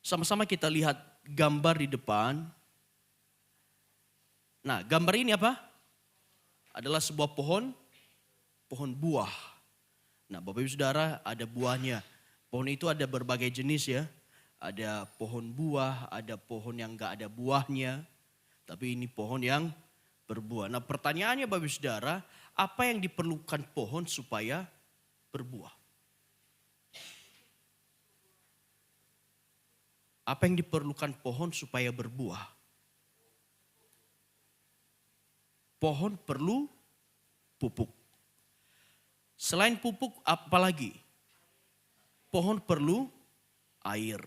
Sama-sama kita lihat gambar di depan. Nah, gambar ini apa? Adalah sebuah pohon buah. Nah, Bapak Ibu Saudara, ada buahnya. Pohon itu ada berbagai jenis ya. Ada pohon buah, ada pohon yang enggak ada buahnya. Tapi ini pohon yang berbuah. Nah, pertanyaannya Bapak Ibu Saudara, apa yang diperlukan pohon supaya berbuah? Apa yang diperlukan pohon supaya berbuah? Pohon perlu pupuk. Selain pupuk, apa lagi? Pohon perlu air.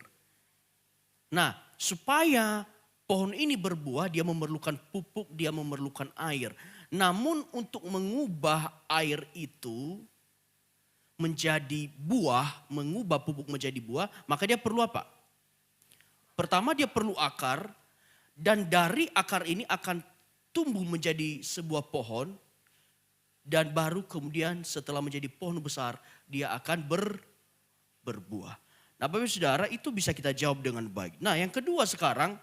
Nah, supaya pohon ini berbuah, dia memerlukan pupuk, dia memerlukan air. Namun untuk mengubah air itu menjadi buah, mengubah pupuk menjadi buah, maka dia perlu apa? Pertama dia perlu akar, dan dari akar ini akan tumbuh menjadi sebuah pohon. Dan baru kemudian setelah menjadi pohon besar, dia akan berbuah. Nah Bapak Ibu Saudara, itu bisa kita jawab dengan baik. Nah yang kedua sekarang,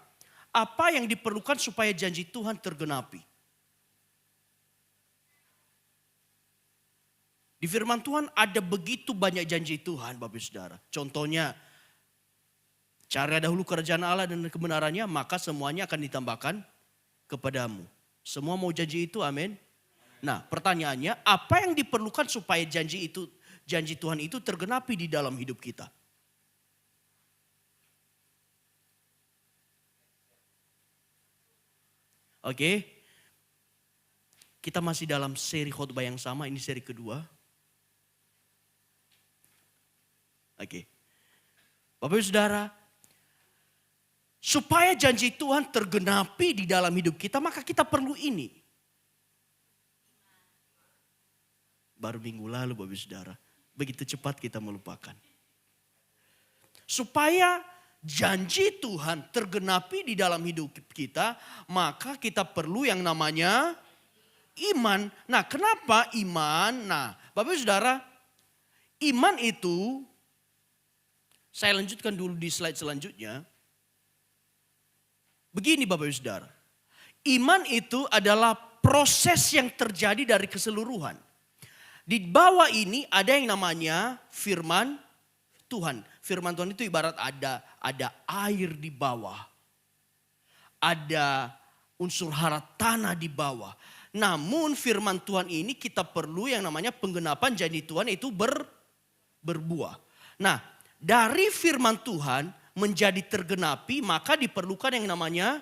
apa yang diperlukan supaya janji Tuhan tergenapi? Di firman Tuhan ada begitu banyak janji Tuhan Bapak Ibu Saudara. Contohnya, cari dahulu kerajaan Allah dan kebenarannya, maka semuanya akan ditambahkan kepadamu. Semua mau janji itu, amin. Nah pertanyaannya, apa yang diperlukan supaya janji Tuhan itu tergenapi di dalam hidup kita? Oke, kita masih dalam seri khotbah yang sama, ini seri kedua. Oke, Bapak Ibu Saudara, supaya janji Tuhan tergenapi di dalam hidup kita, maka kita perlu ini. Baru minggu lalu Bapak Ibu Saudara, begitu cepat kita melupakan. Supaya janji Tuhan tergenapi di dalam hidup kita, maka kita perlu yang namanya iman. Nah kenapa iman? Nah Bapak Ibu Saudara, iman itu, saya lanjutkan dulu di slide selanjutnya. Begini Bapak Ibu Saudara, iman itu adalah proses yang terjadi dari keseluruhan. Di bawah ini ada yang namanya firman Tuhan. Firman Tuhan itu ibarat ada air di bawah. Ada unsur hara tanah di bawah. Namun firman Tuhan ini kita perlu yang namanya penggenapan janji Tuhan itu berbuah. Nah dari firman Tuhan menjadi tergenapi maka diperlukan yang namanya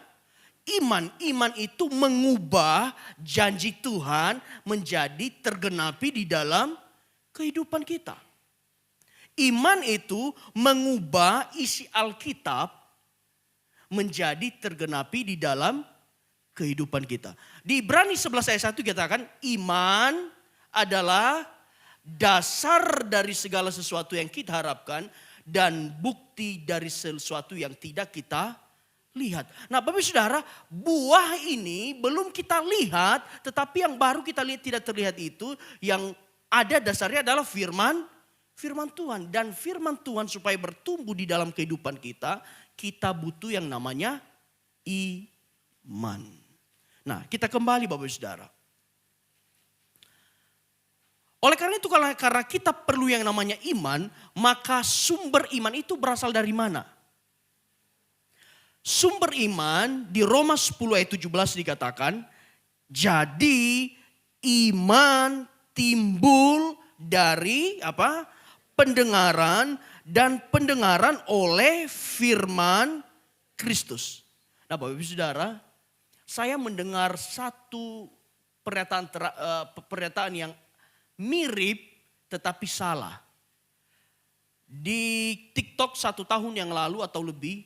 iman. Iman itu mengubah janji Tuhan menjadi tergenapi di dalam kehidupan kita. Iman itu mengubah isi Alkitab menjadi tergenapi di dalam kehidupan kita. Di Ibrani 11 ayat 1 katakan iman adalah dasar dari segala sesuatu yang kita harapkan dan bukti dari sesuatu yang tidak kita lihat. Nah Bapak Ibu Saudara, buah ini belum kita lihat, tetapi yang baru kita lihat tidak terlihat itu, yang ada dasarnya adalah firman Tuhan. Dan firman Tuhan supaya bertumbuh di dalam kehidupan kita, kita butuh yang namanya iman. Nah kita kembali Bapak Ibu Saudara. Oleh karena itu karena kita perlu yang namanya iman, maka sumber iman itu berasal dari mana? Sumber iman di Roma 10 ayat 17 dikatakan, jadi iman timbul dari apa? Pendengaran dan pendengaran oleh firman Kristus. Nah Bapak Ibu Saudara, saya mendengar satu pernyataan yang mirip tetapi salah. Di TikTok 1 tahun yang lalu atau lebih,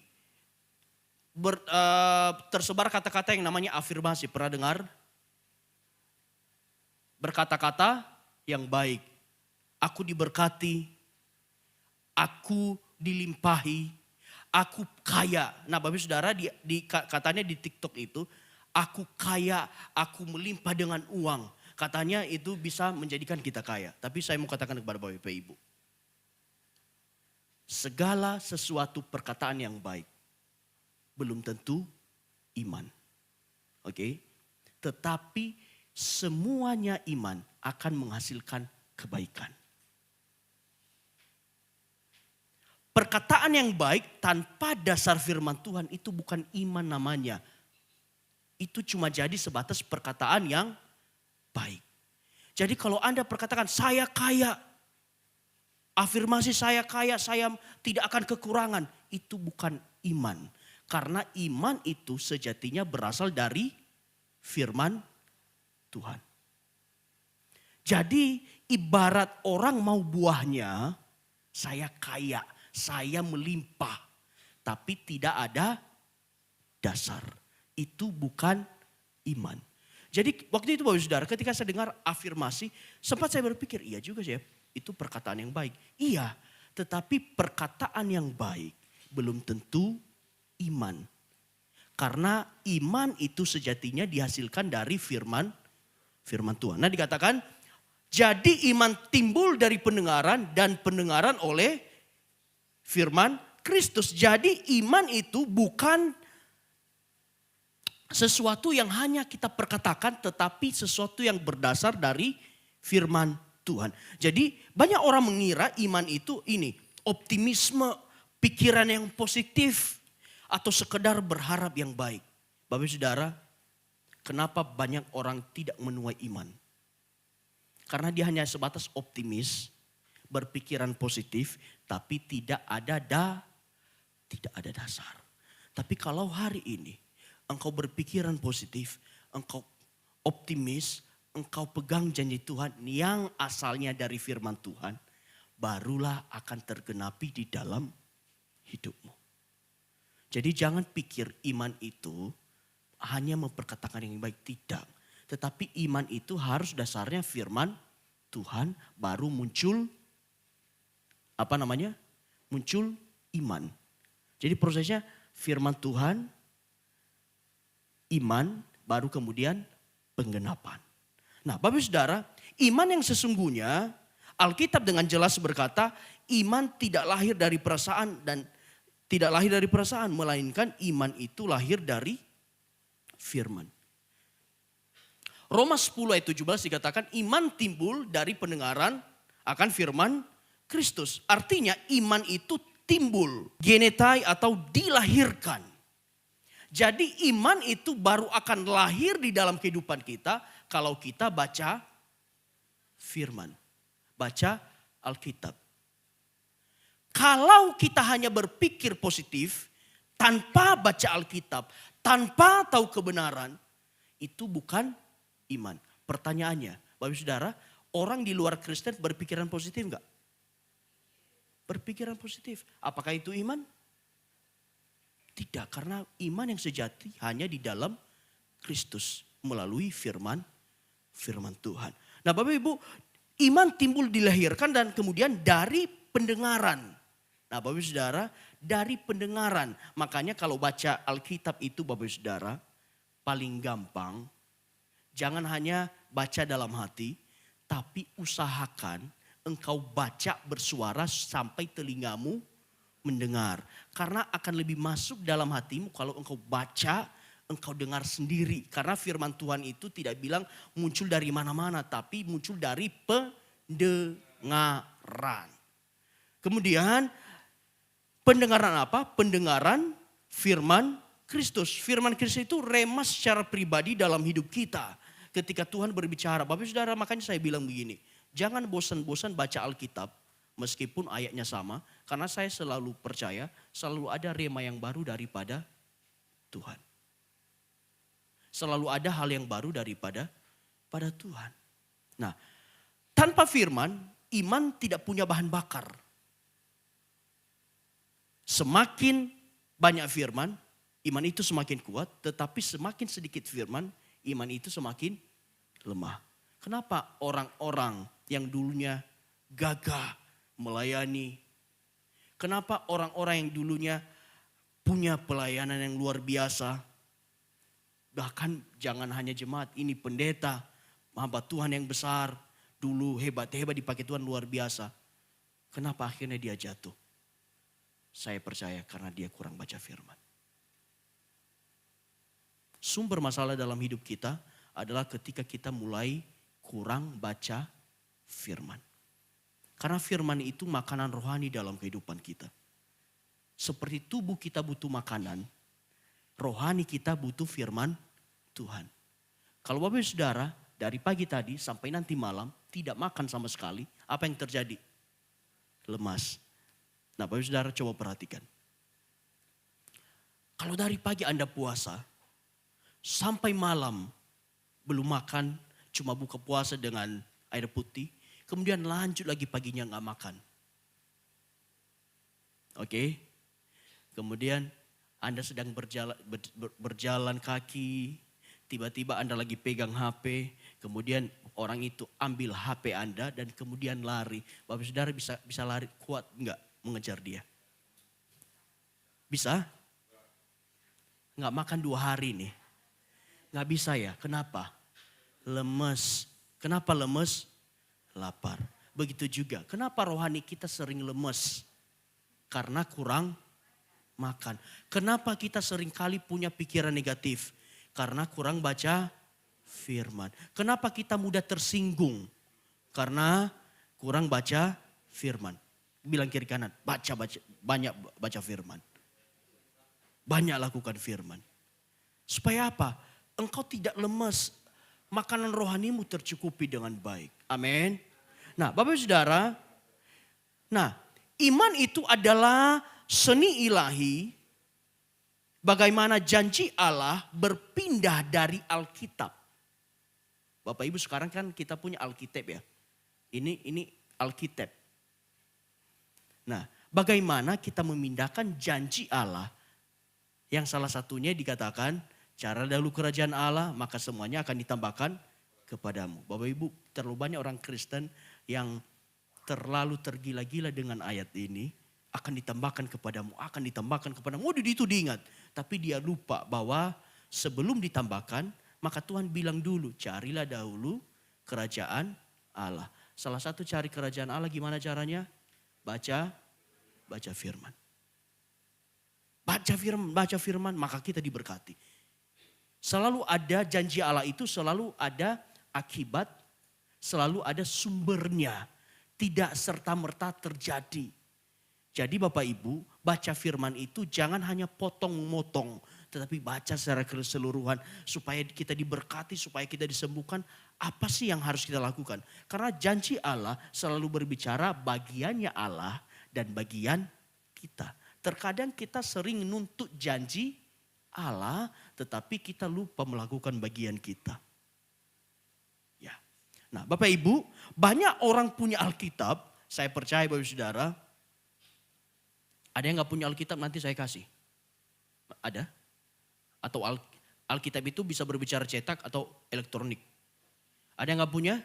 tersebar kata-kata yang namanya afirmasi. Pernah dengar? Berkata-kata yang baik. Aku diberkati, aku dilimpahi, aku kaya. Nah Bapak Saudara, katanya di TikTok itu, aku kaya, aku melimpah dengan uang. Katanya itu bisa menjadikan kita kaya. Tapi saya mau katakan kepada Bapak Ibu, segala sesuatu perkataan yang baik belum tentu iman. Oke? Tetapi semuanya iman akan menghasilkan kebaikan. Perkataan yang baik tanpa dasar firman Tuhan itu bukan iman namanya. Itu cuma jadi sebatas perkataan yang baik. Jadi kalau Anda perkatakan saya kaya, afirmasi saya kaya, saya tidak akan kekurangan. Itu bukan iman. Karena iman itu sejatinya berasal dari firman Tuhan. Jadi ibarat orang mau buahnya, saya kaya, saya melimpah. Tapi tidak ada dasar. Itu bukan iman. Jadi waktu itu Bapak Saudara ketika saya dengar afirmasi, sempat saya berpikir iya juga sih ya, itu perkataan yang baik. Iya, tetapi perkataan yang baik belum tentu iman. Karena iman itu sejatinya dihasilkan dari firman Tuhan. Nah dikatakan, jadi iman timbul dari pendengaran dan pendengaran oleh firman Kristus. Jadi iman itu bukan sesuatu yang hanya kita perkatakan tetapi sesuatu yang berdasar dari firman Tuhan. Jadi banyak orang mengira iman itu ini optimisme, pikiran yang positif atau sekedar berharap yang baik. Bapak Saudara, kenapa banyak orang tidak menuai iman? Karena dia hanya sebatas optimis, berpikiran positif tapi tidak ada dasar. Tapi kalau hari ini engkau berpikiran positif, engkau optimis, engkau pegang janji Tuhan yang asalnya dari firman Tuhan, barulah akan tergenapi di dalam hidupmu. Jadi jangan pikir iman itu hanya memperkatakan yang baik, tidak. Tetapi iman itu harus dasarnya firman Tuhan, baru muncul muncul iman. Jadi prosesnya firman Tuhan, iman, baru kemudian penggenapan. Nah Bapak Saudara, iman yang sesungguhnya Alkitab dengan jelas berkata iman tidak lahir dari perasaan dan tidak lahir dari perasaan. Melainkan iman itu lahir dari firman. Roma 10 ayat 17 dikatakan iman timbul dari pendengaran akan firman Kristus. Artinya iman itu timbul, genetai atau dilahirkan. Jadi iman itu baru akan lahir di dalam kehidupan kita kalau kita baca firman. Baca Alkitab. Kalau kita hanya berpikir positif tanpa baca Alkitab, tanpa tahu kebenaran, itu bukan iman. Pertanyaannya, Bapak Saudara, orang di luar Kristen berpikiran positif enggak? Berpikiran positif. Apakah itu iman? Tidak, karena iman yang sejati hanya di dalam Kristus melalui firman Tuhan. Nah Bapak Ibu, iman timbul dilahirkan dan kemudian dari pendengaran. Nah Bapak Ibu Saudara, dari pendengaran. Makanya kalau baca Alkitab itu Bapak Ibu Saudara, paling gampang, jangan hanya baca dalam hati, tapi usahakan engkau baca bersuara sampai telingamu mendengar. Karena akan lebih masuk dalam hatimu kalau engkau baca, engkau dengar sendiri. Karena firman Tuhan itu tidak bilang muncul dari mana-mana, tapi muncul dari pendengaran. Kemudian pendengaran apa? Pendengaran firman Kristus. Firman Kristus itu rema secara pribadi dalam hidup kita. Ketika Tuhan berbicara, Bapak Saudara, makanya saya bilang begini. Jangan bosan-bosan baca Alkitab. Meskipun ayatnya sama, karena saya selalu percaya selalu ada rema yang baru daripada Tuhan. Selalu ada hal yang baru daripada Tuhan. Nah, tanpa firman, iman tidak punya bahan bakar. Semakin banyak firman, iman itu semakin kuat, tetapi semakin sedikit firman, iman itu semakin lemah. Kenapa orang-orang yang dulunya gagah melayani? Kenapa orang-orang yang dulunya punya pelayanan yang luar biasa? Bahkan jangan hanya jemaat, ini pendeta, hamba Tuhan yang besar. Dulu hebat dipakai Tuhan luar biasa. Kenapa akhirnya dia jatuh? Saya percaya karena dia kurang baca firman. Sumber masalah dalam hidup kita adalah ketika kita mulai kurang baca firman. Karena firman itu makanan rohani dalam kehidupan kita. Seperti tubuh kita butuh makanan, rohani kita butuh firman Tuhan. Kalau Bapak Ibu Saudara dari pagi tadi sampai nanti malam tidak makan sama sekali, apa yang terjadi? Lemas. Nah, Bapak Ibu Saudara coba perhatikan. Kalau dari pagi Anda puasa, sampai malam belum makan, cuma buka puasa dengan air putih, kemudian lanjut lagi paginya nggak makan. Oke? Kemudian Anda sedang berjalan kaki, tiba-tiba Anda lagi pegang HP, kemudian orang itu ambil HP Anda dan kemudian lari. Bapak Saudara bisa lari kuat enggak mengejar dia? Bisa? Enggak makan 2 hari nih. Enggak bisa ya, kenapa? Lemes. Kenapa lemes? Lapar. Begitu juga, kenapa rohani kita sering lemes? Karena kurang makan. Kenapa kita sering kali punya pikiran negatif? Karena kurang baca firman. Kenapa kita mudah tersinggung? Karena kurang baca firman. Bilang kiri kanan, banyak baca firman. Banyak lakukan firman. Supaya apa? Engkau tidak lemes. Makanan rohanimu tercukupi dengan baik. Amin. Nah, Bapak Saudara, iman itu adalah seni ilahi bagaimana janji Allah berpindah dari Alkitab. Bapak Ibu sekarang kan kita punya Alkitab ya. Ini Alkitab. Nah, bagaimana kita memindahkan janji Allah yang salah satunya dikatakan cara dahulu kerajaan Allah maka semuanya akan ditambahkan kepadamu. Bapak Ibu terlalu banyak orang Kristen yang terlalu tergila-gila dengan ayat ini. Akan ditambahkan kepadamu, akan ditambahkan kepadamu. Oh, itu diingat. Tapi dia lupa bahwa sebelum ditambahkan, maka Tuhan bilang dulu, carilah dahulu kerajaan Allah. Salah satu cari kerajaan Allah gimana caranya? Baca firman. Baca firman, maka kita diberkati. Selalu ada janji Allah itu, selalu ada akibat, selalu ada sumbernya. Tidak serta-merta terjadi. Jadi Bapak Ibu, baca firman itu jangan hanya potong-motong. Tetapi baca secara keseluruhan supaya kita diberkati, supaya kita disembuhkan. Apa sih yang harus kita lakukan? Karena janji Allah selalu berbicara bagiannya Allah dan bagian kita. Terkadang kita sering nuntut janji Allah tetapi kita lupa melakukan bagian kita. Ya. Nah Bapak Ibu, banyak orang punya Alkitab. Saya percaya Bapak Saudara. Ada yang gak punya Alkitab nanti saya kasih. Ada? Atau Alkitab itu bisa berbicara cetak atau elektronik. Ada yang gak punya?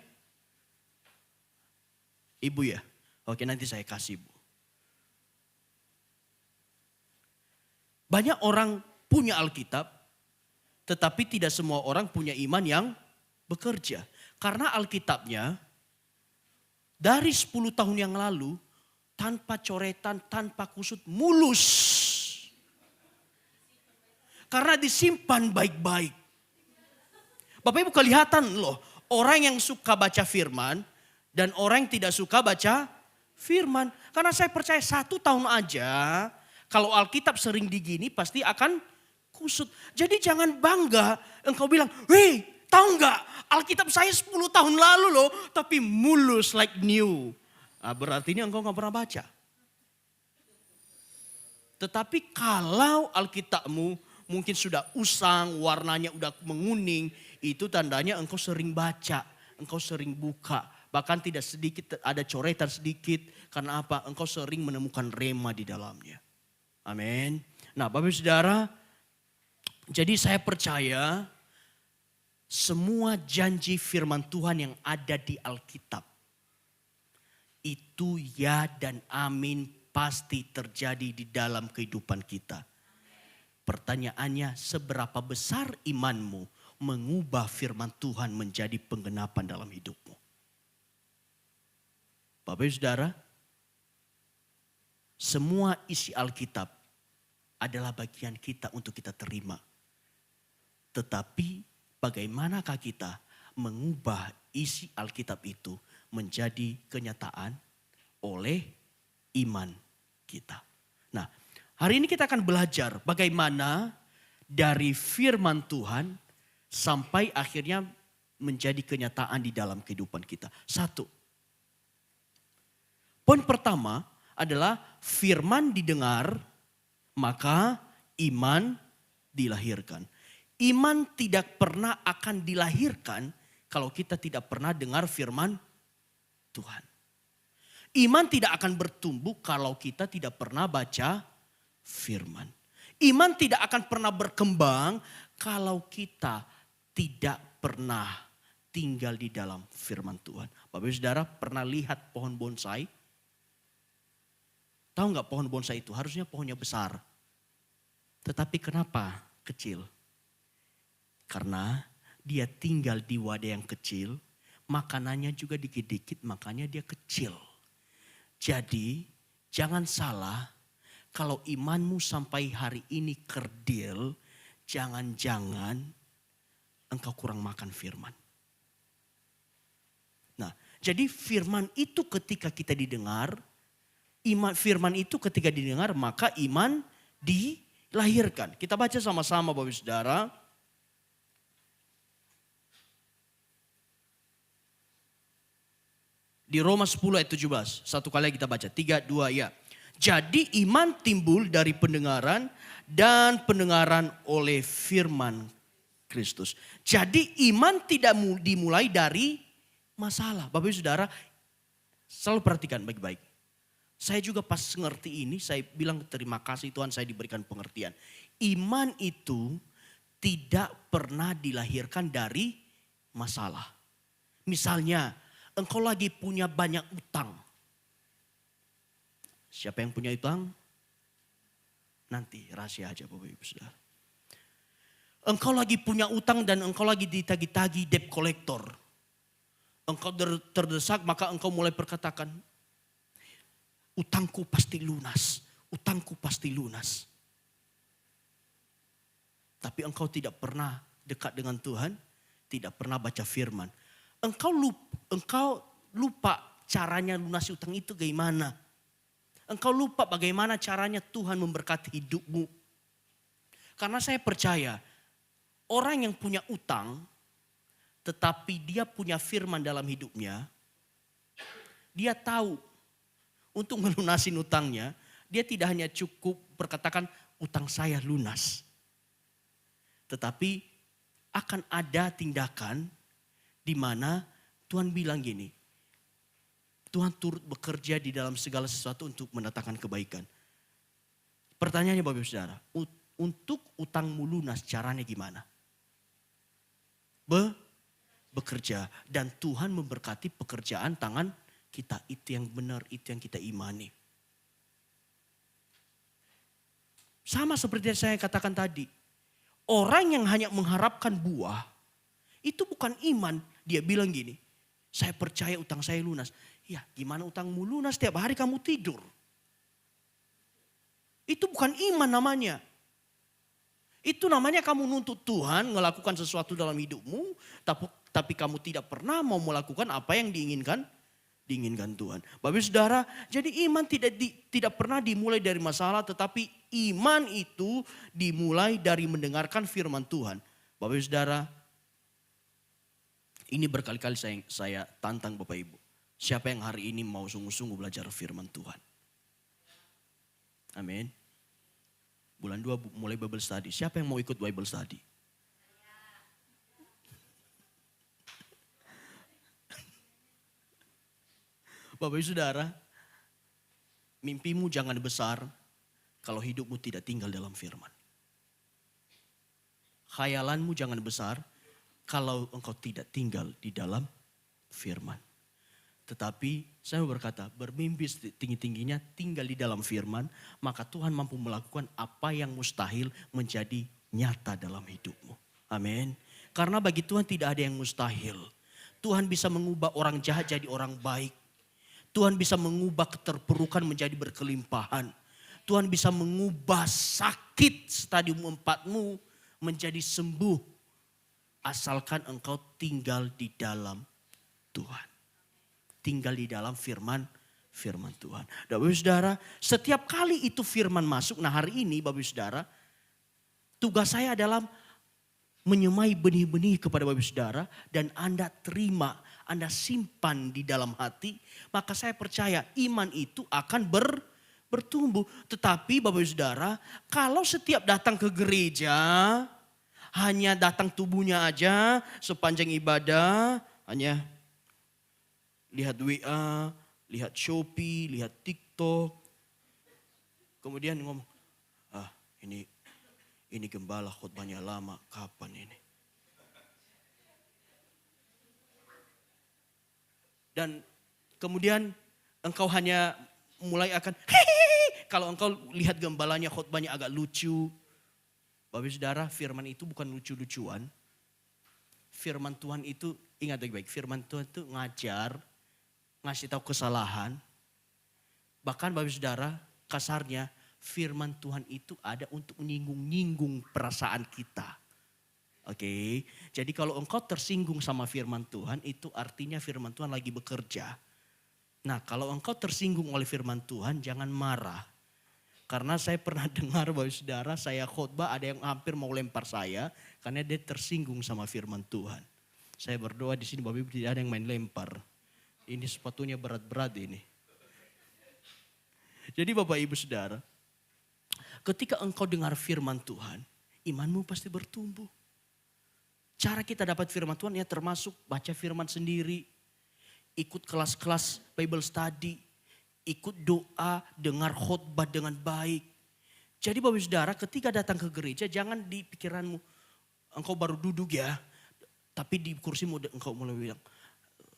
Ibu ya? Oke nanti saya kasih Bu. Banyak orang punya Alkitab. Tetapi tidak semua orang punya iman yang bekerja. Karena Alkitabnya dari 10 tahun yang lalu tanpa coretan, tanpa kusut, mulus. Karena disimpan baik-baik. Bapak Ibu kelihatan loh, orang yang suka baca firman dan orang yang tidak suka baca firman. Karena saya percaya 1 tahun aja, kalau Alkitab sering digini pasti akan kusut. Jadi jangan bangga, engkau bilang, wih tahu nggak Alkitab saya 10 tahun lalu loh, tapi mulus like new. Nah, berarti ini engkau gak pernah baca. Tetapi kalau Alkitabmu mungkin sudah usang, warnanya udah menguning, itu tandanya engkau sering baca, engkau sering buka. Bahkan tidak sedikit ada coretan sedikit. Karena apa? Engkau sering menemukan rema di dalamnya. Amin. Nah Bapak Saudara, jadi saya percaya semua janji firman Tuhan yang ada di Alkitab itu ya dan amin pasti terjadi di dalam kehidupan kita. Pertanyaannya, seberapa besar imanmu mengubah firman Tuhan menjadi penggenapan dalam hidupmu? Bapak Ibu Saudara, semua isi Alkitab adalah bagian kita untuk kita terima. Tetapi bagaimanakah kita mengubah isi Alkitab itu menjadi kenyataan oleh iman kita. Nah, hari ini kita akan belajar bagaimana dari firman Tuhan sampai akhirnya menjadi kenyataan di dalam kehidupan kita. Satu, poin pertama adalah firman didengar, maka iman dilahirkan. Iman tidak pernah akan dilahirkan kalau kita tidak pernah dengar firman Tuhan. Iman tidak akan bertumbuh kalau kita tidak pernah baca firman. Iman tidak akan pernah berkembang kalau kita tidak pernah tinggal di dalam firman Tuhan. Bapak Ibu Saudara pernah lihat pohon bonsai? Tahu nggak pohon bonsai itu harusnya pohonnya besar. Tetapi kenapa kecil? Karena dia tinggal di wadah yang kecil, makanannya juga dikit-dikit, makanya dia kecil. Jadi jangan salah, kalau imanmu sampai hari ini kerdil, jangan-jangan engkau kurang makan firman. Nah, jadi firman itu ketika kita didengar, firman itu ketika didengar maka iman dilahirkan. Kita baca sama-sama Bapak Saudara. Di Roma 10 ayat 17. Satu kali kita baca. 3, 2 ya. Jadi iman timbul dari pendengaran dan pendengaran oleh firman Kristus. Jadi iman tidak dimulai dari masalah. Bapak Ibu Saudara selalu perhatikan baik-baik. Saya juga pas ngerti ini saya bilang terima kasih Tuhan saya diberikan pengertian. Iman itu tidak pernah dilahirkan dari masalah. Misalnya engkau lagi punya banyak utang. Siapa yang punya utang? Nanti rahasia aja Bapak Ibu Saudara. Engkau lagi punya utang dan engkau lagi ditagi-tagi debt collector. Engkau terdesak maka engkau mulai berkatakan, utangku pasti lunas, utangku pasti lunas. Tapi engkau tidak pernah dekat dengan Tuhan, tidak pernah baca firman. Engkau lupa caranya lunasi utang itu bagaimana. Engkau lupa bagaimana caranya Tuhan memberkati hidupmu. Karena saya percaya orang yang punya utang tetapi dia punya firman dalam hidupnya. Dia tahu untuk melunasi utangnya dia tidak hanya cukup berkatakan utang saya lunas. Tetapi akan ada tindakan di mana Tuhan bilang gini, Tuhan turut bekerja di dalam segala sesuatu untuk mendatangkan kebaikan. Pertanyaannya Bapak Ibu Saudara, untuk utangmu lunas caranya gimana? Bekerja dan Tuhan memberkati pekerjaan tangan kita. Itu yang benar, itu yang kita imani. Sama seperti yang saya katakan tadi, orang yang hanya mengharapkan buah, itu bukan iman. Dia bilang gini, saya percaya utang saya lunas. Ya gimana utangmu lunas tiap hari kamu tidur? Itu bukan iman namanya. Itu namanya kamu nuntut Tuhan melakukan sesuatu dalam hidupmu. Tapi kamu tidak pernah mau melakukan apa yang diinginkan Tuhan. Bapak Saudara, jadi iman tidak pernah dimulai dari masalah. Tetapi iman itu dimulai dari mendengarkan firman Tuhan. Bapak Saudara, ini berkali-kali saya tantang Bapak Ibu. Siapa yang hari ini mau sungguh-sungguh belajar firman Tuhan? Amin. Bulan 2 mulai Bible study. Siapa yang mau ikut Bible study? Bapak Ibu Saudara, mimpimu jangan besar kalau hidupmu tidak tinggal dalam firman. Khayalanmu jangan besar kalau engkau tidak tinggal di dalam firman. Tetapi saya berkata, bermimpi tinggi-tingginya tinggal di dalam firman, maka Tuhan mampu melakukan apa yang mustahil menjadi nyata dalam hidupmu. Amin. Karena bagi Tuhan tidak ada yang mustahil. Tuhan bisa mengubah orang jahat jadi orang baik. Tuhan bisa mengubah keterpurukan menjadi berkelimpahan. Tuhan bisa mengubah sakit stadium 4-mu menjadi sembuh. Asalkan engkau tinggal di dalam Tuhan. Tinggal di dalam firman Tuhan. Dan Bapak Saudara, setiap kali itu firman masuk. Nah hari ini Bapak Saudara, tugas saya adalah menyemai benih-benih kepada Bapak Saudara. Dan Anda terima, Anda simpan di dalam hati. Maka saya percaya iman itu akan bertumbuh. Tetapi Bapak Saudara, kalau setiap datang ke gereja, hanya datang tubuhnya aja sepanjang ibadah, hanya lihat WA, lihat Shopee, lihat TikTok. Kemudian ngomong, ini gembala khotbahnya lama, kapan ini? Dan kemudian engkau hanya mulai akan, kalau engkau lihat gembalanya khotbahnya agak lucu. Bapak Saudara, firman itu bukan lucu-lucuan. Firman Tuhan itu, ingat baik-baik, firman Tuhan itu ngajar, ngasih tahu kesalahan. Bahkan Bapak Saudara, kasarnya firman Tuhan itu ada untuk menyinggung-nyinggung perasaan kita. Oke, jadi kalau engkau tersinggung sama firman Tuhan, itu artinya firman Tuhan lagi bekerja. Nah kalau engkau tersinggung oleh firman Tuhan, jangan marah. Karena saya pernah dengar Bapak Saudara, saya khotbah ada yang hampir mau lempar saya karena dia tersinggung sama firman Tuhan. Saya berdoa di sini Bapak Ibu tidak ada yang main lempar. Ini sepatunya berat-berat ini. Jadi Bapak Ibu Saudara, ketika engkau dengar firman Tuhan, imanmu pasti bertumbuh. Cara kita dapat firman Tuhan ya termasuk baca firman sendiri, ikut kelas-kelas Bible study, ikut doa, dengar khotbah dengan baik. Jadi Bapak Saudara ketika datang ke gereja jangan di pikiranmu, engkau baru duduk ya. Tapi di kursimu engkau mulai bilang,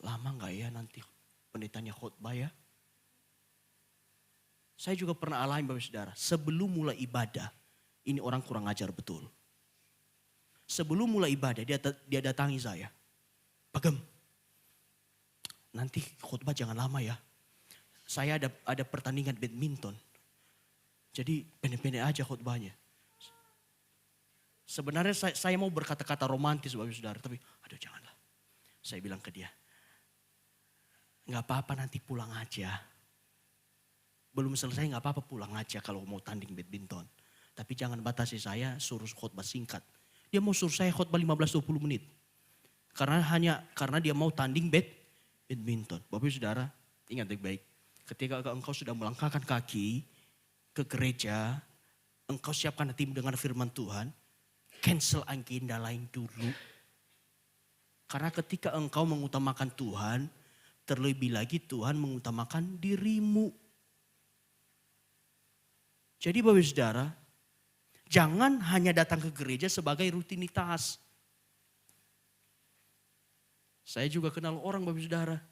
lama gak ya nanti pendetanya khotbah ya. Saya juga pernah alami Bapak Saudara, sebelum mulai ibadah, ini orang kurang ajar betul. Sebelum mulai ibadah dia datangi saya. Pak Gem, nanti khotbah jangan lama ya. Saya ada pertandingan badminton. Jadi pendek-pendek aja khotbahnya. Sebenarnya saya mau berkata-kata romantis Bapak Saudara. Tapi aduh janganlah. Saya bilang ke dia. Gak apa-apa nanti pulang aja. Belum selesai gak apa-apa pulang aja kalau mau tanding badminton. Tapi jangan batasi saya suruh khotbah singkat. Dia mau suruh saya khotbah 15-20 menit. Karena dia mau tanding badminton. Bapak Saudara ingat baik-baik. Ketika engkau sudah melangkahkan kaki ke gereja, engkau siapkan hati mendengar firman Tuhan, cancel agenda lain dulu. Karena ketika engkau mengutamakan Tuhan, terlebih lagi Tuhan mengutamakan dirimu. Jadi Bapak Saudara, jangan hanya datang ke gereja sebagai rutinitas. Saya juga kenal orang Bapak Saudara.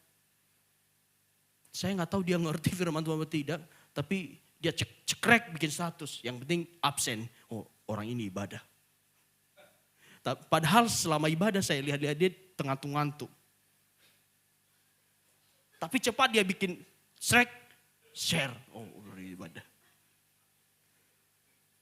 Saya gak tahu dia ngerti firman Tuhan atau tidak. Tapi dia cekrek bikin status. Yang penting absen. Oh orang ini ibadah. Padahal selama ibadah saya lihat dia tengah ngantuk. Tapi cepat dia bikin share. Oh ibadah.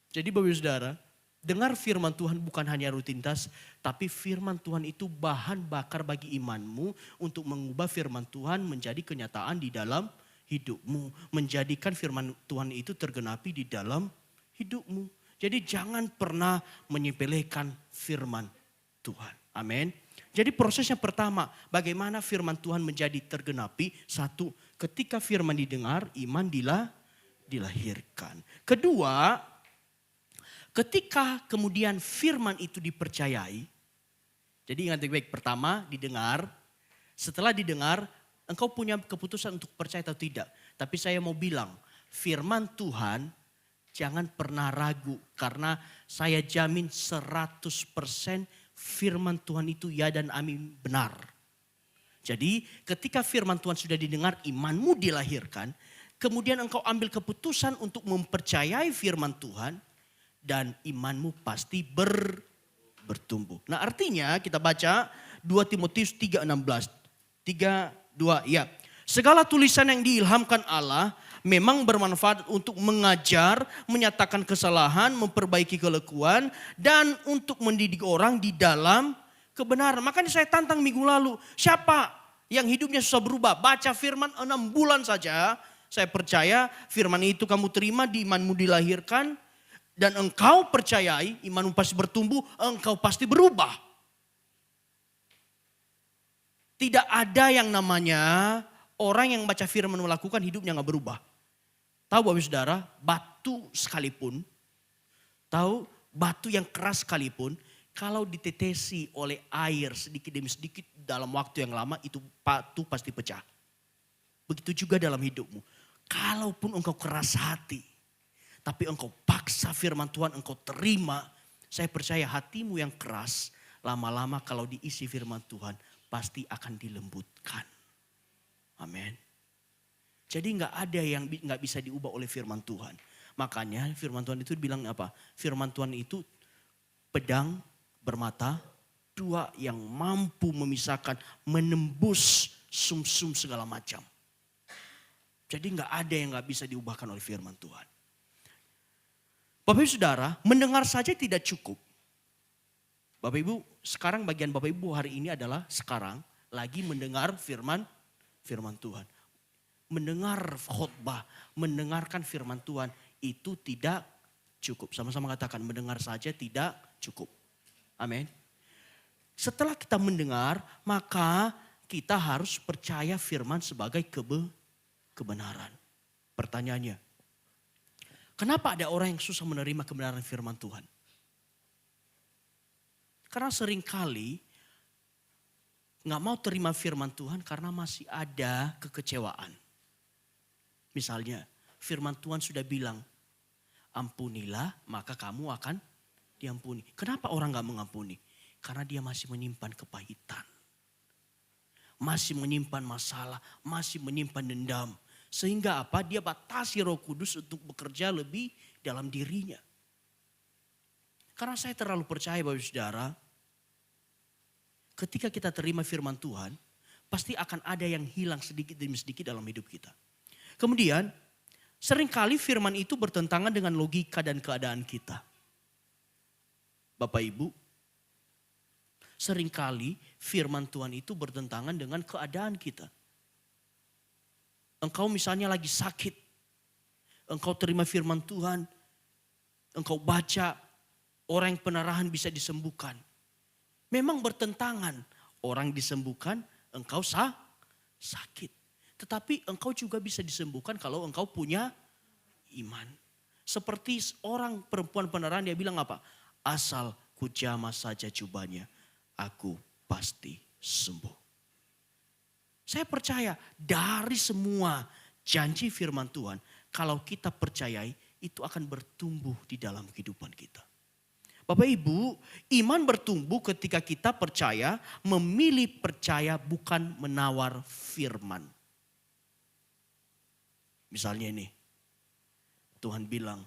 Jadi Bapak Saudara, dengar firman Tuhan bukan hanya rutinitas, tapi firman Tuhan itu bahan bakar bagi imanmu untuk mengubah firman Tuhan menjadi kenyataan di dalam hidupmu. Menjadikan firman Tuhan itu tergenapi di dalam hidupmu. Jadi jangan pernah menyepelekan firman Tuhan. Amin. Jadi prosesnya pertama, bagaimana firman Tuhan menjadi tergenapi? Satu, ketika firman didengar, iman dilahirkan. Kedua, ketika kemudian firman itu dipercayai, jadi ingat baik, pertama didengar, setelah didengar engkau punya keputusan untuk percaya atau tidak. Tapi saya mau bilang, firman Tuhan jangan pernah ragu karena saya jamin 100% firman Tuhan itu ya dan amin benar. Jadi ketika firman Tuhan sudah didengar, imanmu dilahirkan, kemudian engkau ambil keputusan untuk mempercayai firman Tuhan, dan imanmu pasti bertumbuh. Nah artinya kita baca 2 Timotius 3:16. 3:2 ya. Segala tulisan yang diilhamkan Allah memang bermanfaat untuk mengajar, menyatakan kesalahan, memperbaiki kelekuan, dan untuk mendidik orang di dalam kebenaran. Makanya saya tantang minggu lalu, siapa yang hidupnya susah berubah? Baca firman 6 bulan saja, saya percaya firman itu kamu terima di imanmu dilahirkan, dan engkau percayai, imanmu pasti bertumbuh, engkau pasti berubah. Tidak ada yang namanya orang yang baca firman melakukan hidupnya gak berubah. Tahu Bapak Saudara, batu sekalipun, tahu batu yang keras sekalipun, kalau ditetesi oleh air sedikit demi sedikit dalam waktu yang lama, itu batu pasti pecah. Begitu juga dalam hidupmu. Kalaupun engkau keras hati, tapi engkau paksa firman Tuhan, engkau terima, saya percaya hatimu yang keras, lama-lama kalau diisi firman Tuhan, pasti akan dilembutkan. Amin. Jadi nggak ada yang nggak bisa diubah oleh firman Tuhan. Makanya firman Tuhan itu bilang apa? Firman Tuhan itu pedang bermata dua yang mampu memisahkan, menembus sumsum segala macam. Jadi nggak ada yang nggak bisa diubahkan oleh firman Tuhan. Bapak Ibu Saudara, mendengar saja tidak cukup. Bapak Ibu, sekarang bagian Bapak Ibu hari ini adalah sekarang lagi mendengar firman Tuhan. Mendengar khotbah, mendengarkan firman Tuhan itu tidak cukup. Sama-sama katakan, mendengar saja tidak cukup. Amin. Setelah kita mendengar, maka kita harus percaya firman sebagai kebenaran. Pertanyaannya, kenapa ada orang yang susah menerima kebenaran firman Tuhan? Karena seringkali gak mau terima firman Tuhan karena masih ada kekecewaan. Misalnya firman Tuhan sudah bilang, ampunilah maka kamu akan diampuni. Kenapa orang gak mengampuni? Karena dia masih menyimpan kepahitan. Masih menyimpan masalah, masih menyimpan dendam. Sehingga apa? Dia batasi Roh Kudus untuk bekerja lebih dalam dirinya. Karena saya terlalu percaya Bapak Saudara, ketika kita terima firman Tuhan, pasti akan ada yang hilang sedikit demi sedikit dalam hidup kita. Kemudian, seringkali firman itu bertentangan dengan logika dan keadaan kita. Bapak Ibu, seringkali firman Tuhan itu bertentangan dengan keadaan kita. Engkau misalnya lagi sakit, engkau terima firman Tuhan, engkau baca, orang yang penarahan bisa disembuhkan. Memang bertentangan, orang disembuhkan, engkau sakit. Tetapi engkau juga bisa disembuhkan kalau engkau punya iman. Seperti orang perempuan penarahan, dia bilang apa? Asal ku jamah saja jubahnya, aku pasti sembuh. Saya percaya dari semua janji firman Tuhan, kalau kita percayai, itu akan bertumbuh di dalam kehidupan kita. Bapak Ibu, iman bertumbuh ketika kita percaya, memilih percaya bukan menawar firman. Misalnya ini, Tuhan bilang,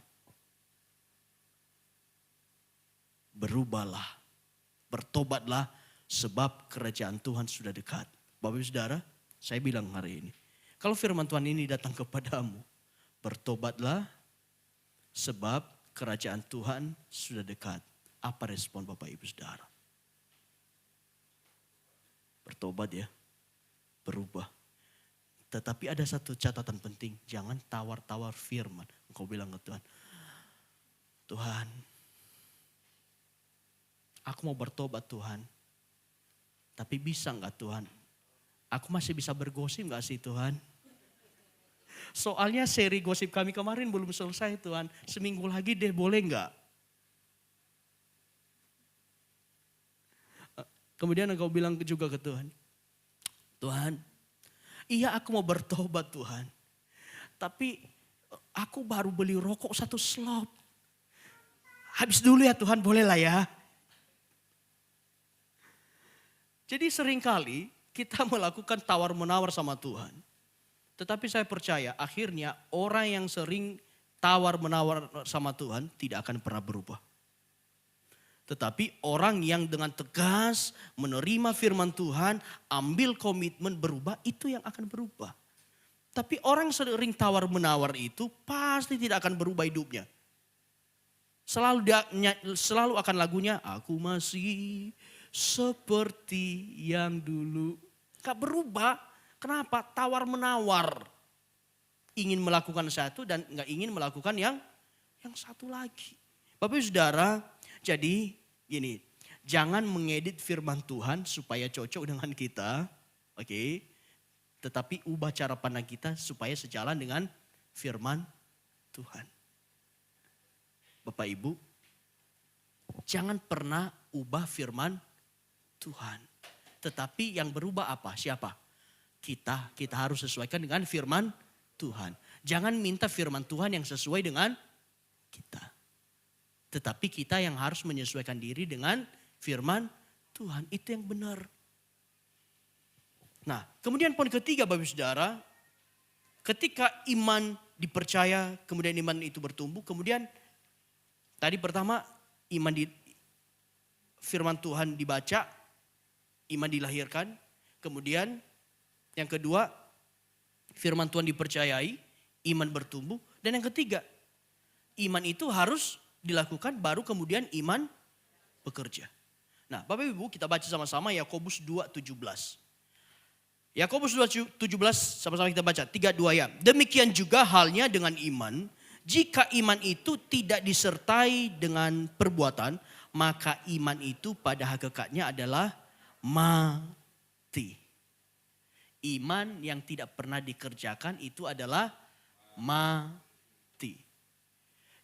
berubahlah, bertobatlah sebab kerajaan Tuhan sudah dekat. Bapak Ibu Saudara, saya bilang hari ini, kalau firman Tuhan ini datang kepadamu, bertobatlah sebab kerajaan Tuhan sudah dekat. Apa respon Bapak Ibu Saudara? Bertobat ya, berubah. Tetapi ada satu catatan penting, jangan tawar-tawar firman. Engkau bilang ke Tuhan, Tuhan, aku mau bertobat Tuhan. Tapi bisa enggak Tuhan? Aku masih bisa bergosip enggak sih Tuhan? Soalnya seri gosip kami kemarin belum selesai Tuhan. Seminggu lagi deh, boleh enggak? Kemudian engkau bilang juga ke Tuhan, Tuhan, iya aku mau bertobat Tuhan. Tapi aku baru beli rokok 1 slop. Habis dulu ya Tuhan, boleh lah ya. Jadi seringkali kita melakukan tawar-menawar sama Tuhan. Tetapi saya percaya akhirnya orang yang sering tawar-menawar sama Tuhan tidak akan pernah berubah. Tetapi orang yang dengan tegas menerima firman Tuhan, ambil komitmen berubah, itu yang akan berubah. Tapi orang yang sering tawar-menawar itu pasti tidak akan berubah hidupnya. Selalu akan lagunya, aku masih seperti yang dulu. Gak berubah. Kenapa? Tawar-menawar. Ingin melakukan satu dan gak ingin melakukan yang satu lagi. Bapak Ibu Saudara, jadi gini, jangan mengedit firman Tuhan supaya cocok dengan kita. Oke. Tetapi ubah cara pandang kita supaya sejalan dengan firman Tuhan. Bapak Ibu, jangan pernah ubah firman Tuhan. Tetapi yang berubah apa? Siapa? Kita harus sesuaikan dengan firman Tuhan. Jangan minta firman Tuhan yang sesuai dengan kita. Tetapi kita yang harus menyesuaikan diri dengan firman Tuhan. Itu yang benar. Nah, kemudian poin ketiga Bapak Ibu Saudara, ketika iman dipercaya, kemudian iman itu bertumbuh, kemudian tadi pertama firman Tuhan dibaca, iman dilahirkan, kemudian yang kedua firman Tuhan dipercayai, iman bertumbuh, dan yang ketiga iman itu harus dilakukan baru kemudian iman bekerja. Nah, Bapak Ibu kita baca sama-sama Yakobus 2:17. Yakobus 2:17 sama-sama kita baca 3-2 ya. Demikian juga halnya dengan iman. Jika iman itu tidak disertai dengan perbuatan, maka iman itu pada hakikatnya adalah mati. Iman yang tidak pernah dikerjakan itu adalah mati.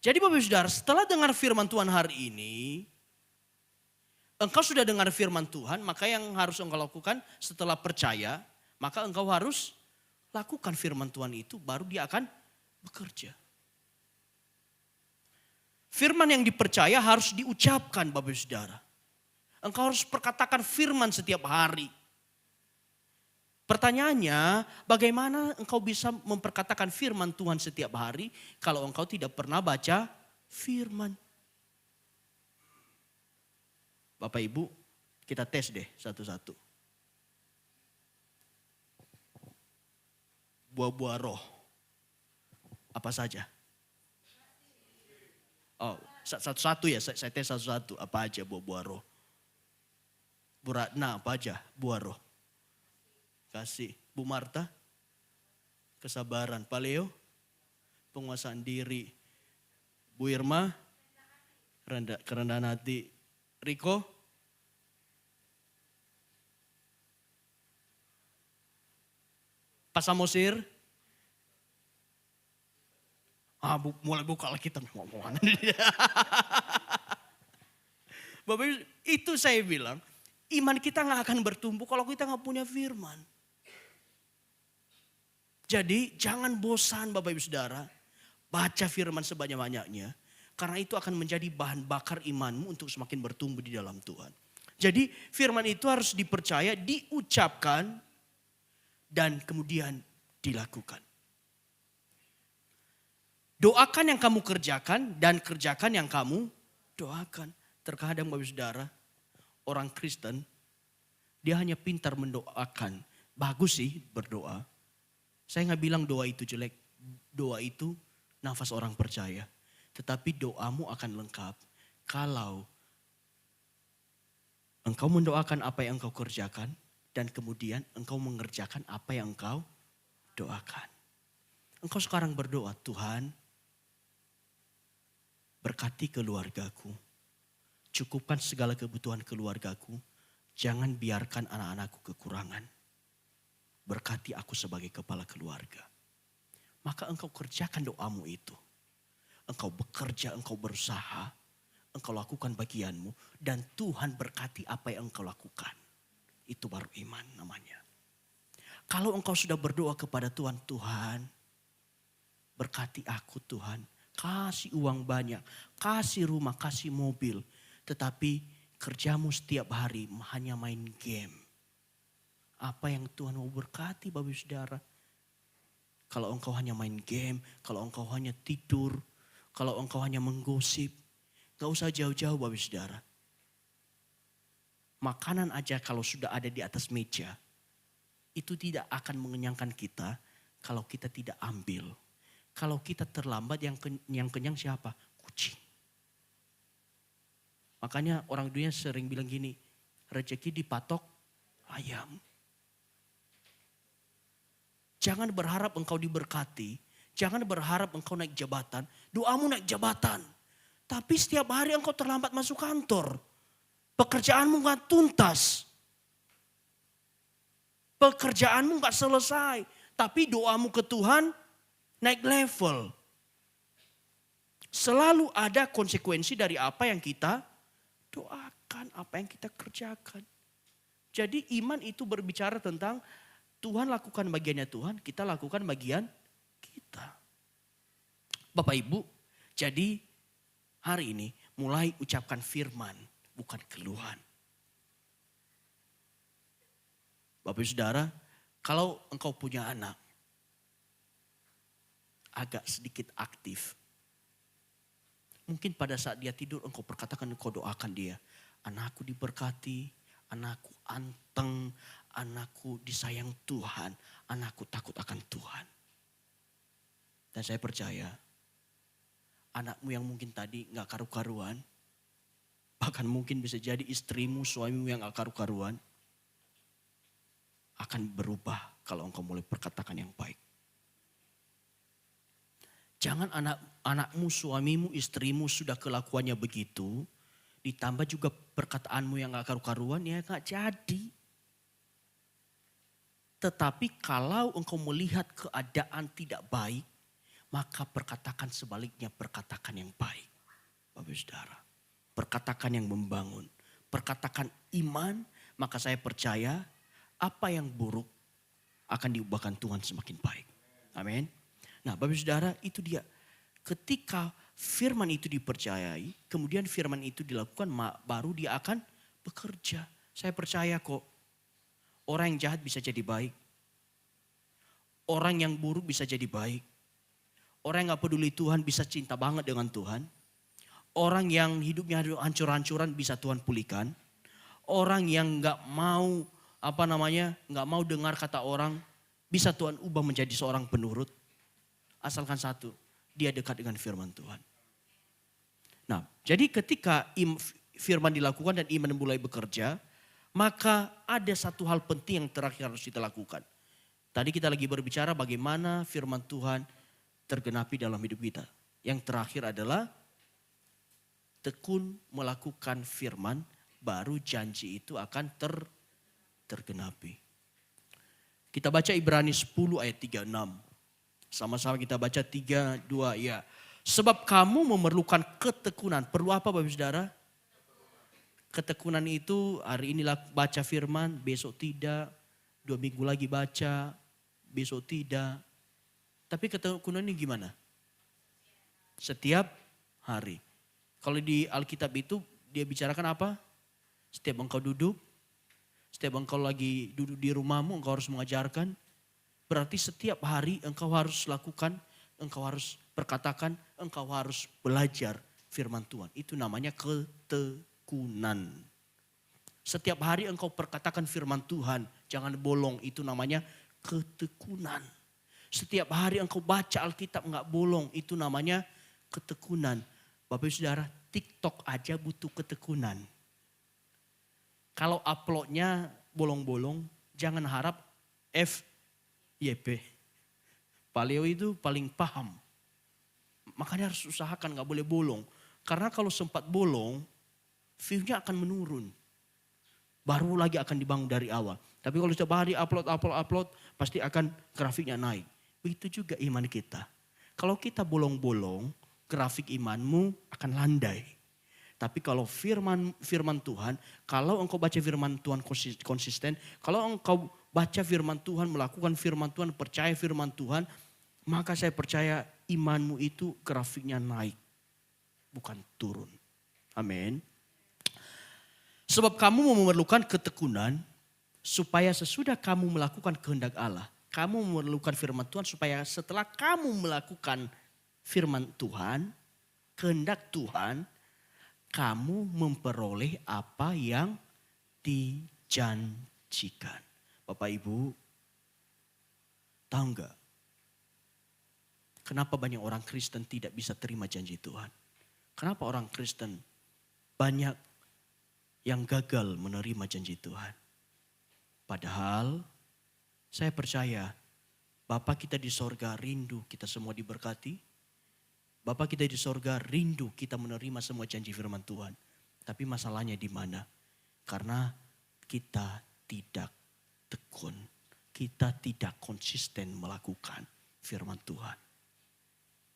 Jadi Bapak Ibu Saudara, setelah dengar firman Tuhan hari ini, engkau sudah dengar firman Tuhan, maka yang harus engkau lakukan setelah percaya, maka engkau harus lakukan firman Tuhan itu, baru dia akan bekerja. Firman yang dipercaya harus diucapkan Bapak Ibu Saudara. Engkau harus perkatakan firman setiap hari. Pertanyaannya, bagaimana engkau bisa memperkatakan firman Tuhan setiap hari kalau engkau tidak pernah baca firman? Bapak Ibu, kita tes deh satu-satu. Buah-buah roh. Apa saja? Oh, satu-satu ya, saya tes satu-satu. Apa aja buah-buah roh? Bu Ratna, apa aja buah roh? Kasih. Bu Marta? Kesabaran. Pak Leo? Penguasaan diri. Bu Irma? Kerendahan hati. Riko? Pak Samosir? Mulai buka lagi kita ngomongan. Bapak itu saya bilang, iman kita gak akan bertumbuh kalau kita gak punya firman. Jadi jangan bosan Bapak Ibu Saudara, baca firman sebanyak-banyaknya. Karena itu akan menjadi bahan bakar imanmu untuk semakin bertumbuh di dalam Tuhan. Jadi firman itu harus dipercaya, diucapkan, dan kemudian dilakukan. Doakan yang kamu kerjakan dan kerjakan yang kamu doakan. Terkadang Bapak Saudara, orang Kristen, dia hanya pintar mendoakan. Bagus sih berdoa. Saya gak bilang doa itu jelek. Doa itu nafas orang percaya. Tetapi doamu akan lengkap kalau engkau mendoakan apa yang engkau kerjakan. Dan kemudian engkau mengerjakan apa yang engkau doakan. Engkau sekarang berdoa, Tuhan berkati keluargaku. Cukupkan segala kebutuhan keluargaku. Jangan biarkan anak-anakku kekurangan. Berkati aku sebagai kepala keluarga. Maka engkau kerjakan doamu itu. Engkau bekerja, engkau berusaha. Engkau lakukan bagianmu. Dan Tuhan berkati apa yang engkau lakukan. Itu baru iman namanya. Kalau engkau sudah berdoa kepada Tuhan, Tuhan berkati aku Tuhan. Kasih uang banyak, kasih rumah, kasih mobil. Tetapi kerjamu setiap hari hanya main game. Apa yang Tuhan mau berkati Bapak Saudara? Kalau engkau hanya main game, kalau engkau hanya tidur, kalau engkau hanya menggosip. Gak usah jauh-jauh Bapak Saudara. Makanan aja kalau sudah ada di atas meja, itu tidak akan mengenyangkan kita kalau kita tidak ambil. Kalau kita terlambat yang kenyang siapa? Kucing. Makanya orang dunia sering bilang gini, rezeki dipatok ayam. Jangan berharap engkau diberkati, jangan berharap engkau naik jabatan, doamu naik jabatan. Tapi setiap hari engkau terlambat masuk kantor, pekerjaanmu gak tuntas. Pekerjaanmu gak selesai, tapi doamu ke Tuhan naik level. Selalu ada konsekuensi dari apa yang kita doakan, apa yang kita kerjakan. Jadi iman itu berbicara tentang Tuhan lakukan bagiannya Tuhan, kita lakukan bagian kita. Bapak Ibu, jadi hari ini mulai ucapkan firman, bukan keluhan. Bapak Ibu Saudara, kalau engkau punya anak, agak sedikit aktif. Mungkin pada saat dia tidur engkau perkatakan, engkau doakan dia. Anakku diberkati, anakku anteng, anakku disayang Tuhan, anakku takut akan Tuhan. Dan saya percaya, anakmu yang mungkin tadi gak karu-karuan, bahkan mungkin bisa jadi istrimu, suamimu yang gak karu-karuan, akan berubah kalau engkau mulai perkatakan yang baik. Jangan anakmu, suamimu, istrimu sudah kelakuannya begitu, ditambah juga perkataanmu yang gak karu-karuan, ya gak jadi. Tetapi kalau engkau melihat keadaan tidak baik, maka perkatakan sebaliknya, perkatakan yang baik. Bapak Saudara, perkatakan yang membangun, perkatakan iman, maka saya percaya apa yang buruk akan diubahkan Tuhan semakin baik. Amin. Nah Bapak Saudara, itu dia. Ketika firman itu dipercayai, kemudian firman itu dilakukan, baru dia akan bekerja. Saya percaya kok. Orang yang jahat bisa jadi baik. Orang yang buruk bisa jadi baik. Orang yang gak peduli Tuhan bisa cinta banget dengan Tuhan. Orang yang hidupnya hancur-hancuran bisa Tuhan pulihkan. Orang yang gak mau gak mau dengar kata orang, bisa Tuhan ubah menjadi seorang penurut. Asalkan satu, dia dekat dengan firman Tuhan. Nah, jadi ketika firman dilakukan dan iman mulai bekerja, maka ada satu hal penting yang terakhir harus kita lakukan. Tadi kita lagi berbicara bagaimana firman Tuhan tergenapi dalam hidup kita. Yang terakhir adalah tekun melakukan firman, baru janji itu akan tergenapi. Kita baca Ibrani 10 ayat 36. Sama-sama kita baca 3, 2, ya. Sebab kamu memerlukan ketekunan. Perlu apa Bapak Saudara? Ketekunan itu hari ini baca firman, besok tidak. 2 minggu lagi baca, besok tidak. Tapi ketekunan ini gimana? Setiap hari. Kalau di Alkitab itu dia bicarakan apa? Setiap engkau duduk, setiap engkau lagi duduk di rumahmu engkau harus mengajarkan. Berarti setiap hari engkau harus lakukan, engkau harus perkatakan, engkau harus belajar firman Tuhan. Itu namanya ketekunan. Setiap hari engkau perkatakan firman Tuhan, jangan bolong, itu namanya ketekunan. Setiap hari engkau baca Alkitab enggak bolong, itu namanya ketekunan. Bapak Ibu Saudara, TikTok aja butuh ketekunan. Kalau uploadnya bolong-bolong, jangan harap FYP. Paleo itu paling paham. Makanya harus usahakan gak boleh bolong. Karena kalau sempat bolong, view-nya akan menurun. Baru lagi akan dibangun dari awal. Tapi kalau setiap hari upload, pasti akan grafiknya naik. Begitu juga iman kita. Kalau kita bolong-bolong, grafik imanmu akan landai. Tapi kalau firman Tuhan, kalau engkau baca firman Tuhan konsisten, kalau engkau baca firman Tuhan, melakukan firman Tuhan, percaya firman Tuhan, maka saya percaya imanmu itu grafiknya naik, bukan turun. Amin. Sebab kamu memerlukan ketekunan, supaya sesudah kamu melakukan kehendak Allah, kamu memerlukan firman Tuhan supaya setelah kamu melakukan firman Tuhan, kehendak Tuhan, kamu memperoleh apa yang dijanjikan. Bapak Ibu, tahu enggak? Kenapa banyak orang Kristen tidak bisa terima janji Tuhan? Kenapa orang Kristen banyak yang gagal menerima janji Tuhan? Padahal saya percaya Bapa kita di sorga rindu kita semua diberkati. Bapa kita di sorga rindu kita menerima semua janji firman Tuhan. Tapi masalahnya di mana? Karena kita tidak tekun. Kita tidak konsisten melakukan firman Tuhan.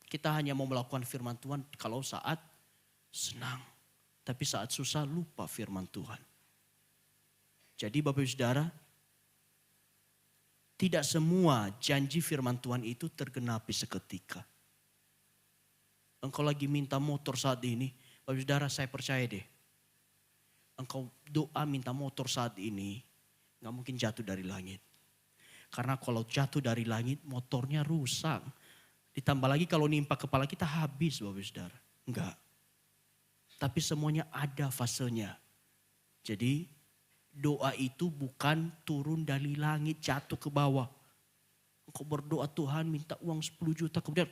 Kita hanya mau melakukan firman Tuhan kalau saat senang. Tapi saat susah lupa firman Tuhan. Jadi Bapak Ibu Saudara, tidak semua janji firman Tuhan itu tergenapi seketika. Engkau lagi minta motor saat ini, Bapak Ibu Saudara, saya percaya deh. Engkau doa minta motor saat ini, gak mungkin jatuh dari langit. Karena kalau jatuh dari langit, motornya rusak. Ditambah lagi kalau nimpa kepala kita habis Bapak Ibu Saudara. Enggak. Tapi semuanya ada fasenya. Jadi doa itu bukan turun dari langit jatuh ke bawah. Engkau berdoa Tuhan minta uang 10 juta kemudian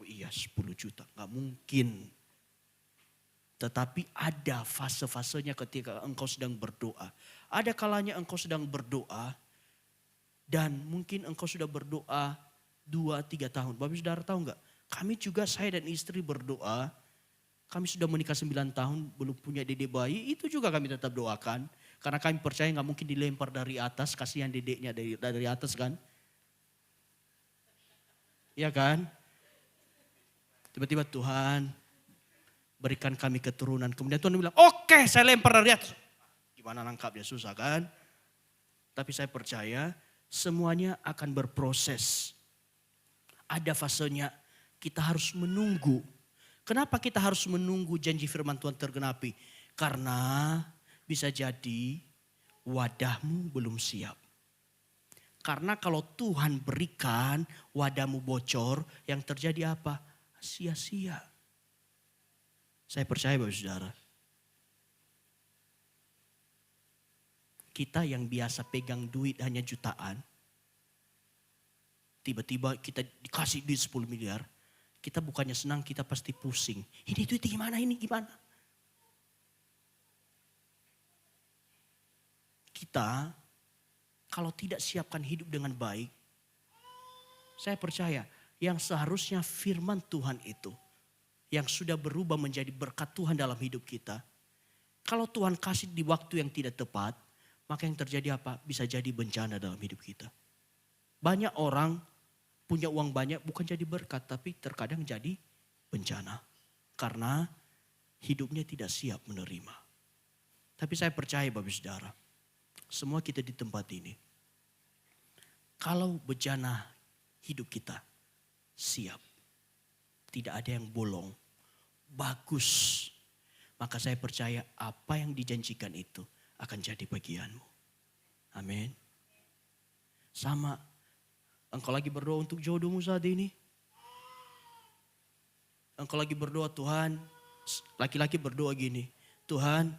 oh iya 10 juta. Gak mungkin. Tetapi ada fase-fasenya ketika engkau sedang berdoa. Ada kalanya engkau sedang berdoa dan mungkin engkau sudah berdoa 2-3 tahun. Bapak Saudara tahu enggak? Kami juga, saya dan istri berdoa. Kami sudah menikah 9 tahun, belum punya dedek bayi. Itu juga kami tetap doakan. Karena kami percaya enggak mungkin dilempar dari atas. Kasihan dedeknya dari atas kan. Iya kan? Tiba-tiba Tuhan berikan kami keturunan. Kemudian Tuhan bilang, oke, saya lempar dari atas. Gimana nangkapnya, susah kan? Tapi saya percaya semuanya akan berproses. Ada fasenya, kita harus menunggu. Kenapa kita harus menunggu janji firman Tuhan tergenapi? Karena bisa jadi wadahmu belum siap. Karena kalau Tuhan berikan wadahmu bocor, yang terjadi apa? Sia-sia. Saya percaya Bapak Saudara. Kita yang biasa pegang duit hanya jutaan. Tiba-tiba kita dikasih duit 10 miliar. Kita bukannya senang, kita pasti pusing. Ini duit gimana, ini gimana? Kita kalau tidak siapkan hidup dengan baik. Saya percaya yang seharusnya firman Tuhan itu. Yang sudah berubah menjadi berkat Tuhan dalam hidup kita. Kalau Tuhan kasih di waktu yang tidak tepat. Maka yang terjadi apa? Bisa jadi bencana dalam hidup kita. Banyak orang punya uang banyak bukan jadi berkat, tapi terkadang jadi bencana. Karena hidupnya tidak siap menerima. Tapi saya percaya Bapak Saudara, semua kita di tempat ini, kalau bencana hidup kita siap, tidak ada yang bolong, bagus, maka saya percaya apa yang dijanjikan itu akan jadi bagianmu. Amin. Sama, engkau lagi berdoa untuk jodohmu saat ini. Engkau lagi berdoa Tuhan, laki-laki berdoa gini. Tuhan,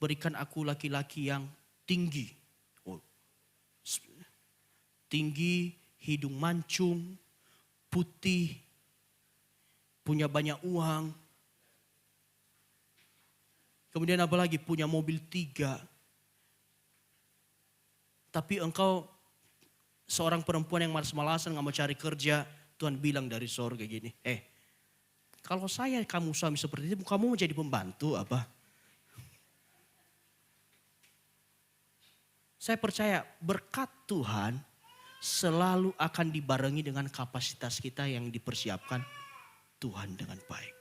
berikan aku laki-laki yang tinggi. Tinggi, hidung mancung, putih, punya banyak uang. Kemudian apa lagi? Punya mobil 3. Tapi engkau seorang perempuan yang malas-malasan gak mau cari kerja. Tuhan bilang dari sorga gini. Kalau saya kamu suami seperti itu, kamu mau jadi pembantu apa? Saya percaya berkat Tuhan selalu akan dibarengi dengan kapasitas kita yang dipersiapkan Tuhan dengan baik.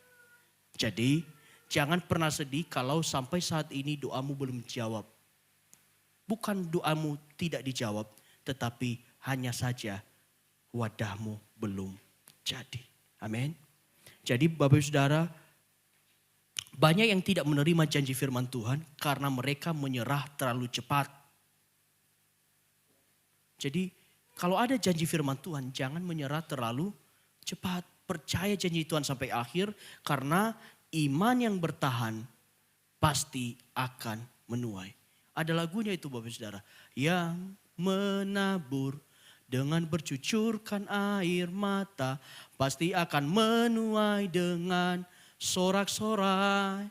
Jadi jangan pernah sedih kalau sampai saat ini doamu belum dijawab. Bukan doamu tidak dijawab, tetapi hanya saja wadahmu belum jadi. Amin. Jadi Bapak Ibu Saudara, banyak yang tidak menerima janji firman Tuhan karena mereka menyerah terlalu cepat. Jadi kalau ada janji firman Tuhan, jangan menyerah terlalu cepat. Percaya janji Tuhan sampai akhir karena iman yang bertahan pasti akan menuai. Ada lagunya itu Bapak Saudara. Yang menabur dengan bercucurkan air mata, pasti akan menuai dengan sorak-sorai.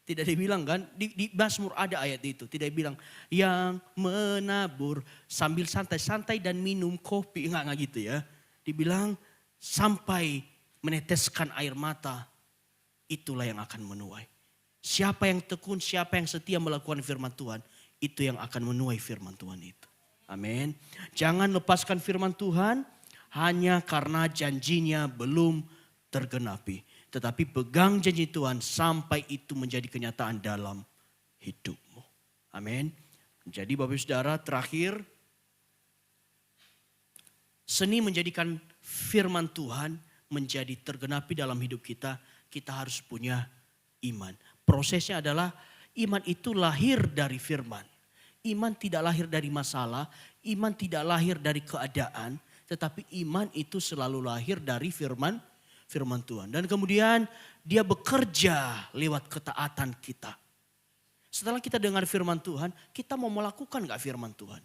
Tidak dibilang kan, di Mazmur ada ayat itu. Tidak dibilang yang menabur sambil santai-santai dan minum kopi. Enggak gitu ya. Dibilang sampai meneteskan air mata, itulah yang akan menuai. Siapa yang tekun, siapa yang setia melakukan firman Tuhan, itu yang akan menuai firman Tuhan itu. Amin. Jangan lepaskan firman Tuhan hanya karena janjinya belum tergenapi. Tetapi pegang janji Tuhan sampai itu menjadi kenyataan dalam hidupmu. Amin. Jadi Bapak Ibu Saudara, terakhir, seni menjadikan firman Tuhan menjadi tergenapi dalam hidup kita, kita harus punya iman. Prosesnya adalah iman itu lahir dari firman. Iman tidak lahir dari masalah, iman tidak lahir dari keadaan, tetapi iman itu selalu lahir dari firman Tuhan. Dan kemudian dia bekerja lewat ketaatan kita. Setelah kita dengar firman Tuhan, kita mau melakukan gak firman Tuhan?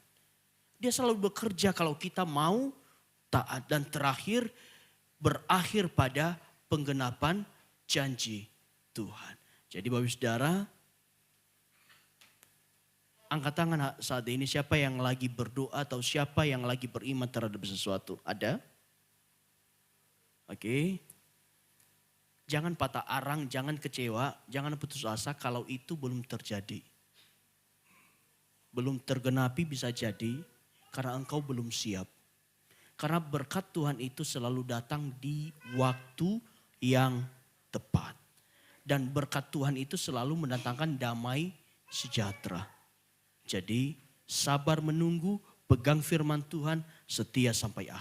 Dia selalu bekerja kalau kita mau taat. Dan terakhir berakhir pada penggenapan janji Tuhan. Jadi Bapak Ibu Saudara, angkat tangan saat ini siapa yang lagi berdoa atau siapa yang lagi beriman terhadap sesuatu. Ada? Oke. Jangan patah arang, jangan kecewa, jangan putus asa kalau itu belum terjadi. Belum tergenapi bisa jadi karena engkau belum siap. Karena berkat Tuhan itu selalu datang di waktu yang tepat. Dan berkat Tuhan itu selalu mendatangkan damai sejahtera. Jadi sabar menunggu, pegang firman Tuhan, setia sampai akhir.